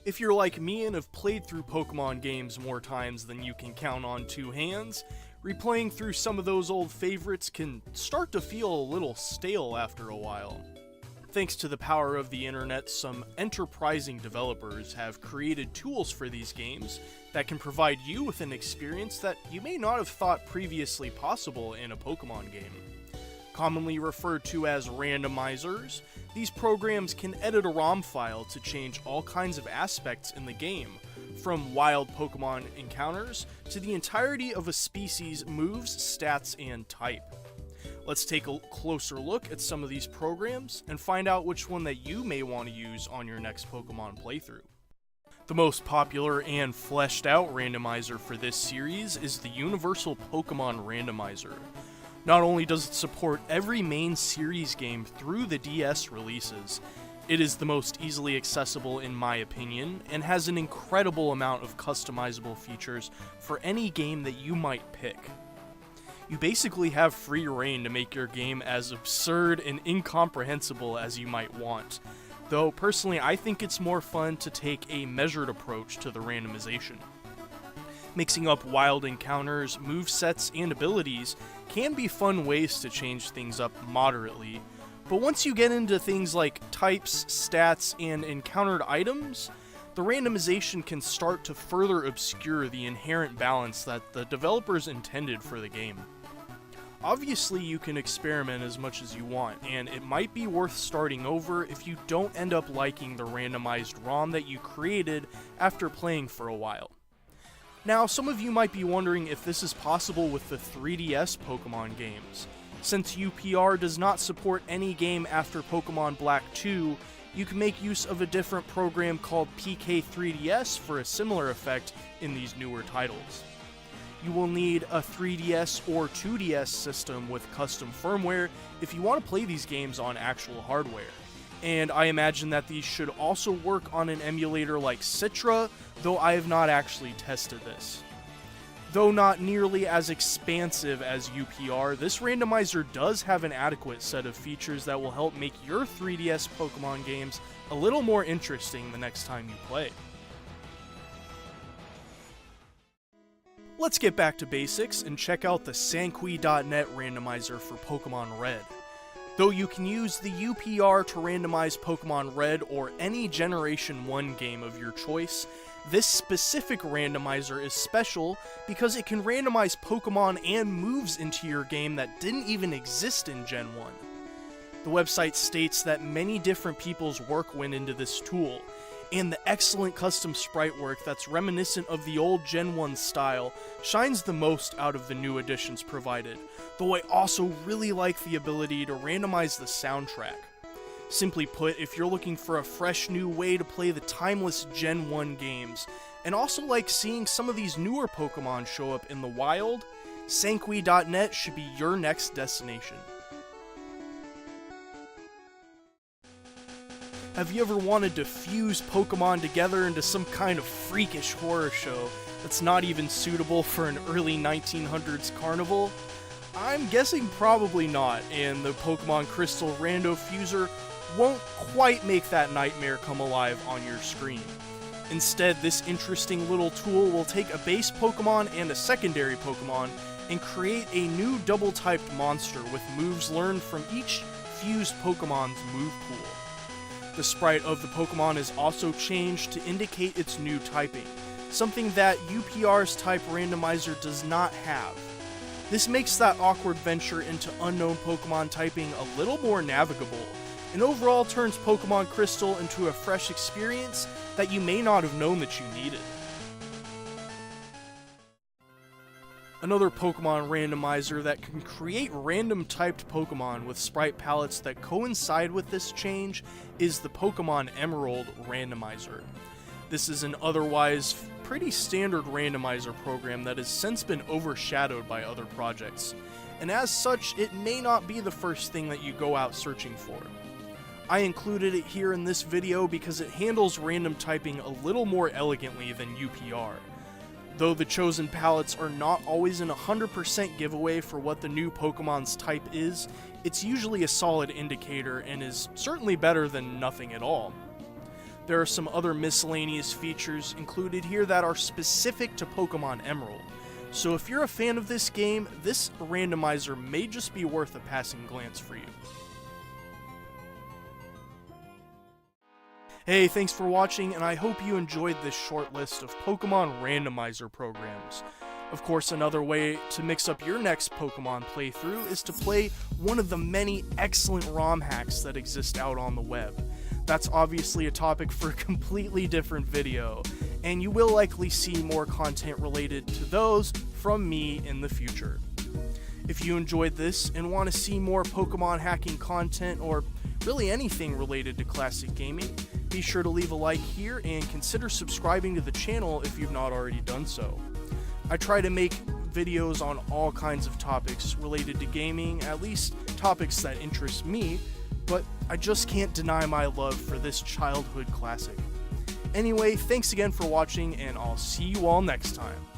If you're like me and have played through Pokemon games more times than you can count on two hands, replaying through some of those old favorites can start to feel a little stale after a while. Thanks to the power of the internet, some enterprising developers have created tools for these games that can provide you with an experience that you may not have thought previously possible in a Pokemon game. Commonly referred to as randomizers, these programs can edit a ROM file to change all kinds of aspects in the game, from wild Pokemon encounters to the entirety of a species' moves, stats, and type. Let's take a closer look at some of these programs and find out which one that you may want to use on your next Pokemon playthrough. The most popular and fleshed out randomizer for this series is the Universal Pokemon Randomizer. Not only does it support every main series game through the DS releases, it is the most easily accessible in my opinion, and has an incredible amount of customizable features for any game that you might pick. You basically have free reign to make your game as absurd and incomprehensible as you might want, though personally I think it's more fun to take a measured approach to the randomization. Mixing up wild encounters, movesets, and abilities can be fun ways to change things up moderately, but once you get into things like types, stats, and encountered items, the randomization can start to further obscure the inherent balance that the developers intended for the game. Obviously, you can experiment as much as you want, and it might be worth starting over if you don't end up liking the randomized ROM that you created after playing for a while. Now, some of you might be wondering if this is possible with the 3DS Pokemon games. Since UPR does not support any game after Pokemon Black 2, you can make use of a different program called PK3DS for a similar effect in these newer titles. You will need a 3DS or 2DS system with custom firmware if you want to play these games on actual hardware. And I imagine that these should also work on an emulator like Citra, though I have not actually tested this. Though not nearly as expansive as UPR, this randomizer does have an adequate set of features that will help make your 3DS Pokemon games a little more interesting the next time you play. Let's get back to basics and check out the Sanqui.net randomizer for Pokemon Red. Though you can use the UPR to randomize Pokemon Red or any Generation 1 game of your choice, this specific randomizer is special because it can randomize Pokemon and moves into your game that didn't even exist in Gen 1. The website states that many different people's work went into this tool, and the excellent custom sprite work that's reminiscent of the old Gen 1 style shines the most out of the new additions provided, though I also really like the ability to randomize the soundtrack. Simply put, if you're looking for a fresh new way to play the timeless Gen 1 games, and also like seeing some of these newer Pokemon show up in the wild, Sanqui.net should be your next destination. Have you ever wanted to fuse Pokemon together into some kind of freakish horror show that's not even suitable for an early 1900s carnival? I'm guessing probably not, and the Pokemon Crystal Rando Fuser won't quite make that nightmare come alive on your screen. Instead, this interesting little tool will take a base Pokemon and a secondary Pokemon and create a new double-typed monster with moves learned from each fused Pokemon's move pool. The sprite of the Pokemon is also changed to indicate its new typing, something that UPR's type randomizer does not have. This makes that awkward venture into unknown Pokemon typing a little more navigable, and overall turns Pokemon Crystal into a fresh experience that you may not have known that you needed. Another Pokemon randomizer that can create random typed Pokemon with sprite palettes that coincide with this change is the Pokemon Emerald randomizer. This is an otherwise pretty standard randomizer program that has since been overshadowed by other projects, and as such, it may not be the first thing that you go out searching for. I included it here in this video because it handles random typing a little more elegantly than UPR. Though the chosen palettes are not always an 100% giveaway for what the new Pokemon's type is, it's usually a solid indicator and is certainly better than nothing at all. There are some other miscellaneous features included here that are specific to Pokemon Emerald. So if you're a fan of this game, this randomizer may just be worth a passing glance for you. Hey, thanks for watching, and I hope you enjoyed this short list of Pokemon randomizer programs. Of course, another way to mix up your next Pokemon playthrough is to play one of the many excellent ROM hacks that exist out on the web. That's obviously a topic for a completely different video, and you will likely see more content related to those from me in the future. If you enjoyed this and want to see more Pokemon hacking content, or really anything related to classic gaming, be sure to leave a like here and consider subscribing to the channel if you've not already done so. I try to make videos on all kinds of topics related to gaming, at least topics that interest me, but I just can't deny my love for this childhood classic. Anyway, thanks again for watching, and I'll see you all next time.